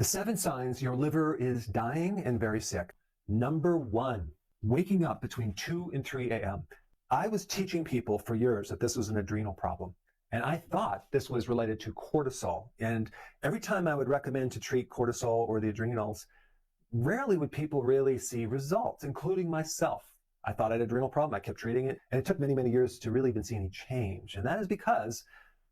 The 7 signs your liver is dying and very sick. Number 1, waking up between 2 and 3 a.m. I was teaching people for years that this was an adrenal problem. And I thought this was related to cortisol. And every time I would recommend to treat cortisol or the adrenals, rarely would people really see results, including myself. I thought I had an adrenal problem. I kept treating it. And it took many, many years to really even see any change. And that is because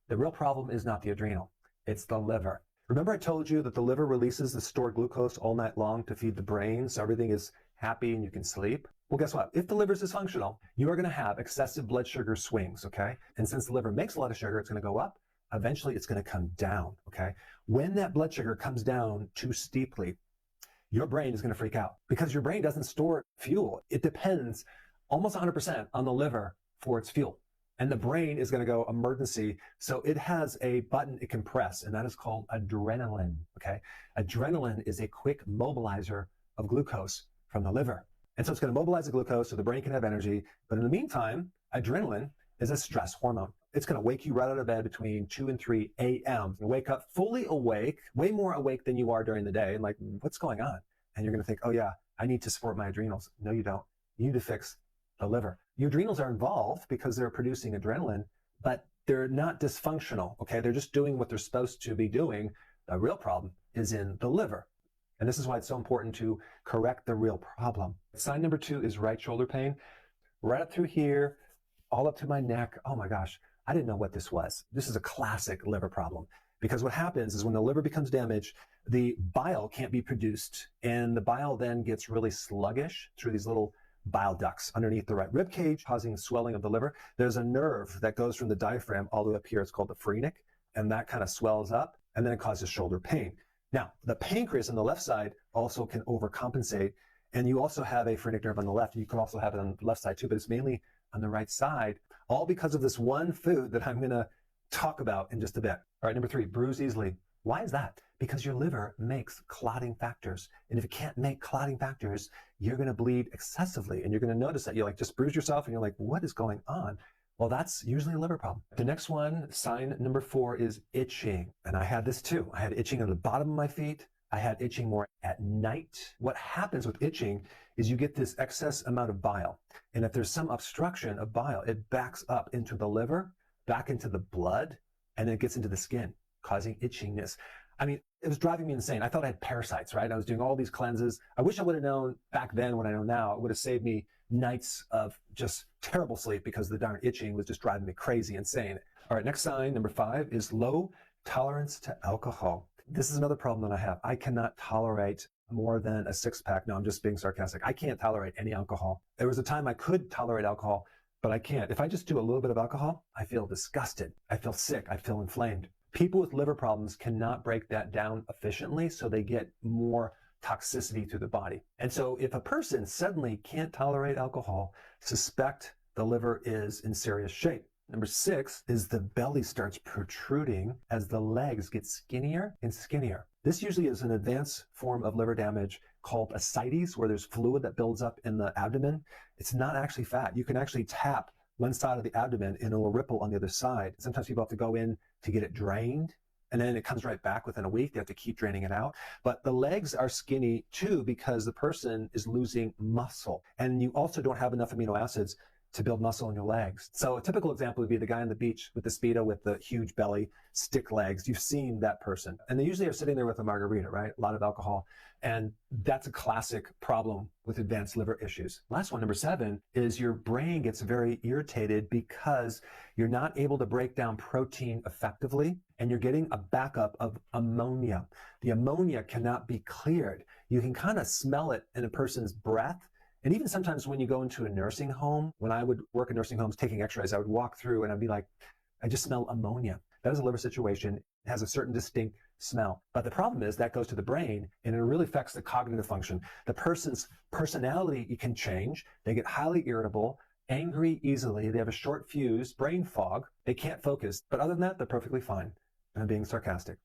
the real problem is not the adrenal. It's the liver. Remember I told you that the liver releases the stored glucose all night long to feed the brain so everything is happy and you can sleep? Well, guess what? If the liver is dysfunctional, you are going to have excessive blood sugar swings, okay? And since the liver makes a lot of sugar, it's going to go up. Eventually, it's going to come down, okay? When that blood sugar comes down too steeply, your brain is going to freak out because your brain doesn't store fuel. It depends almost 100% on the liver for its fuel. And the brain is going to go emergency. So it has a button it can press, and that is called adrenaline, okay? Adrenaline is a quick mobilizer of glucose from the liver. And so it's going to mobilize the glucose so the brain can have energy. But in the meantime, adrenaline is a stress hormone. It's going to wake you right out of bed between 2 and 3 a.m. You wake up fully awake, way more awake than you are during the day. And like, what's going on? And you're going to think, oh yeah, I need to support my adrenals. No, you don't. You need to fix the liver. Your adrenals are involved because they're producing adrenaline, but they're not dysfunctional, okay? They're just doing what they're supposed to be doing. The real problem is in the liver. And this is why it's so important to correct the real problem. Sign number 2 is right shoulder pain. Right up through here, all up to my neck. Oh my gosh, I didn't know what this was. This is a classic liver problem. Because what happens is when the liver becomes damaged, the bile can't be produced. And the bile then gets really sluggish through these little bile ducts underneath the right rib cage, causing swelling of the liver. There's a nerve that goes from the diaphragm all the way up here. It's called the phrenic, and that kind of swells up, and then it causes shoulder pain. Now, the pancreas on the left side also can overcompensate, and you also have a phrenic nerve on the left. You can also have it on the left side too, but it's mainly on the right side, all because of this one food that I'm going to talk about in just a bit. All right, number 3, bruise easily. Why is that? Because your liver makes clotting factors. And if it can't make clotting factors, you're going to bleed excessively. And you're going to notice that you like just bruise yourself and you're like, what is going on? Well, that's usually a liver problem. The next one, sign number 4, is itching. And I had this too. I had itching at the bottom of my feet. I had itching more at night. What happens with itching is you get this excess amount of bile. And if there's some obstruction of bile, it backs up into the liver, back into the blood, and then it gets into the skin, causing itchiness. I mean, it was driving me insane. I thought I had parasites, right? I was doing all these cleanses. I wish I would have known back then what I know now. It would have saved me nights of just terrible sleep because the darn itching was just driving me crazy, insane. All right, next sign, number 5, is low tolerance to alcohol. This is another problem that I have. I cannot tolerate more than a 6-pack. No, I'm just being sarcastic. I can't tolerate any alcohol. There was a time I could tolerate alcohol, but I can't. If I just do a little bit of alcohol, I feel disgusted. I feel sick. I feel inflamed. People with liver problems cannot break that down efficiently, so they get more toxicity through the body. And so if a person suddenly can't tolerate alcohol, suspect the liver is in serious shape. Number 6 is the belly starts protruding as the legs get skinnier and skinnier. This usually is an advanced form of liver damage called ascites, where there's fluid that builds up in the abdomen. It's not actually fat. You can actually tap one side of the abdomen and it will ripple on the other side. Sometimes people have to go in to get it drained, and then it comes right back within a week. They have to keep draining it out. But the legs are skinny too because the person is losing muscle. And you also don't have enough amino acids to build muscle in your legs. So a typical example would be the guy on the beach with the Speedo with the huge belly, stick legs. You've seen that person. And they usually are sitting there with a margarita, right? A lot of alcohol. And that's a classic problem with advanced liver issues. Last one, number 7, is your brain gets very irritated because you're not able to break down protein effectively, and you're getting a backup of ammonia. The ammonia cannot be cleared. You can kind of smell it in a person's breath. And even sometimes when you go into a nursing home, when I would work in nursing homes taking x-rays, I would walk through and I'd be like, I just smell ammonia. That is a liver situation. It has a certain distinct smell. But the problem is that goes to the brain and it really affects the cognitive function. The person's personality can change. They get highly irritable, angry easily. They have a short fuse, brain fog. They can't focus. But other than that, they're perfectly fine. And I'm being sarcastic.